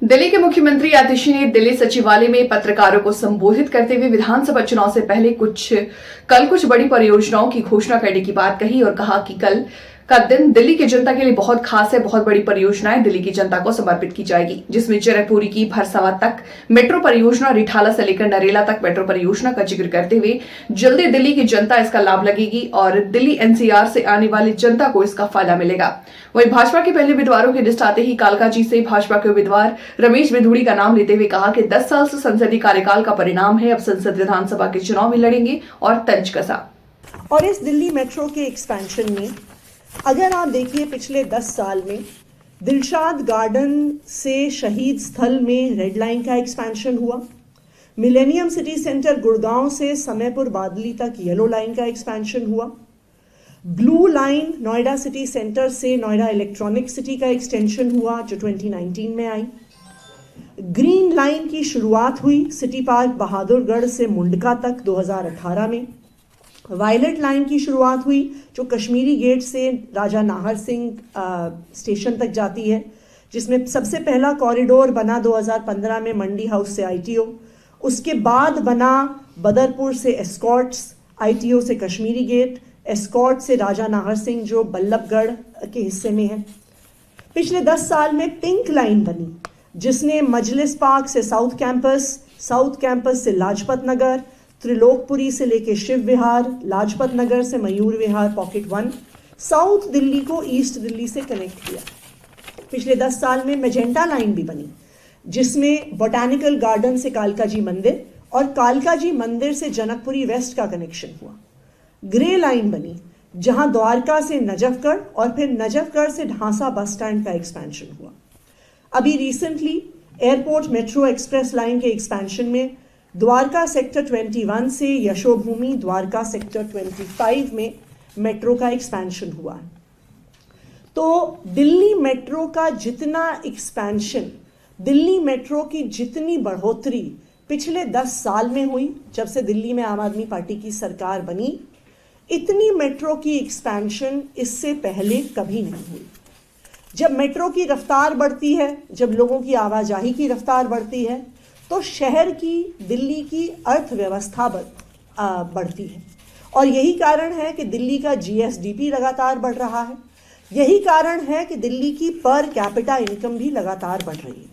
दिल्ली के मुख्यमंत्री आतिशी ने दिल्ली सचिवालय में पत्रकारों को संबोधित करते हुए विधानसभा चुनाव से पहले कल कुछ बड़ी परियोजनाओं की घोषणा करने की बात कही और कहा कि कल का दिन दिल्ली की जनता के लिए बहुत खास है। बहुत बड़ी परियोजनाएं दिल्ली की जनता को समर्पित की जाएगी, जिसमें जनकपुरी की भरसवा तक मेट्रो परियोजना, रिठाला से लेकर नरेला तक मेट्रो परियोजना का जिक्र करते हुए जल्दी दिल्ली की जनता इसका लाभ लगेगी और दिल्ली एनसीआर से आने वाली जनता को इसका फायदा मिलेगा। वहीं भाजपा के पहले उम्मीदवारों की लिस्ट आते ही कालकाजी से भाजपा के उम्मीदवार रमेश बिधूड़ी का नाम लेते हुए कहा कि 10 साल से संसदीय कार्यकाल का परिणाम है। अब संसद विधानसभा के चुनाव में लड़ेंगे और तंज कसा। और इस दिल्ली मेट्रो के एक्सपेंशन में अगर आप देखिए पिछले 10 साल में दिलशाद गार्डन से शहीद स्थल में रेड लाइन का एक्सपेंशन हुआ, मिलेनियम सिटी सेंटर गुड़गांव से समयपुर बादली तक येलो लाइन का एक्सपेंशन हुआ, blue line Noida city centre से नोएडा इलेक्ट्रॉनिक सिटी का एक्सटेंशन हुआ जो 2019 में आई, ग्रीन लाइन की शुरुआत हुई सिटी पार्क बहादुरगढ़ से मुंडका तक 2018 में, वायलेट लाइन की शुरुआत हुई जो कश्मीरी गेट से राजा नाहर सिंह स्टेशन तक जाती है, जिसमें सबसे पहला कॉरिडोर बना 2015 में मंडी हाउस से आईटीओ, उसके बाद बना बदरपुर से एस्कॉर्ट्स, आईटीओ से कश्मीरी गेट, एस्कॉर्ट से राजा नाहर सिंह जो बल्लभगढ़ के हिस्से में है। पिछले 10 साल में पिंक लाइन बनी जिसने मजलिस पार्क से साउथ कैंपस से लाजपत नगर, त्रिलोकपुरी से लेके शिव विहार, लाजपत नगर से मयूर विहार पॉकेट 1 साउथ दिल्ली को ईस्ट दिल्ली से कनेक्ट किया। पिछले 10 साल में मेजेंटा लाइन भी बनी जिसमें बोटैनिकल गार्डन से कालकाजी मंदिर और कालकाजी मंदिर से जनकपुरी वेस्ट का कनेक्शन हुआ। ग्रे लाइन बनी जहां द्वारका से नजफगढ़ और फिर नजफगढ़ से ढांसा बस स्टैंड का एक्सपेंशन हुआ। अभी recently airport metro express line के एक्सपेंशन में द्वारका सेक्टर 21 से यशोभूमि द्वारका सेक्टर 25 में मेट्रो का एक्सपेंशन हुआ। तो दिल्ली मेट्रो का जितना एक्सपेंशन, दिल्ली मेट्रो की जितनी बढ़ोतरी पिछले 10 साल में हुई जब से दिल्ली में आम आदमी पार्टी की सरकार बनी, इतनी मेट्रो की एक्सपेंशन इससे पहले कभी नहीं हुई। जब मेट्रो की रफ्तार बढ़ती है, जब लोगों की आवाजाही की रफ्तार बढ़ती है तो शहर की, दिल्ली की अर्थव्यवस्था बढ़ती है और यही कारण है कि दिल्ली का जीएसडीपी लगातार बढ़ रहा है। यही कारण है कि दिल्ली की पर कैपिटा इनकम भी लगातार बढ़ रही है।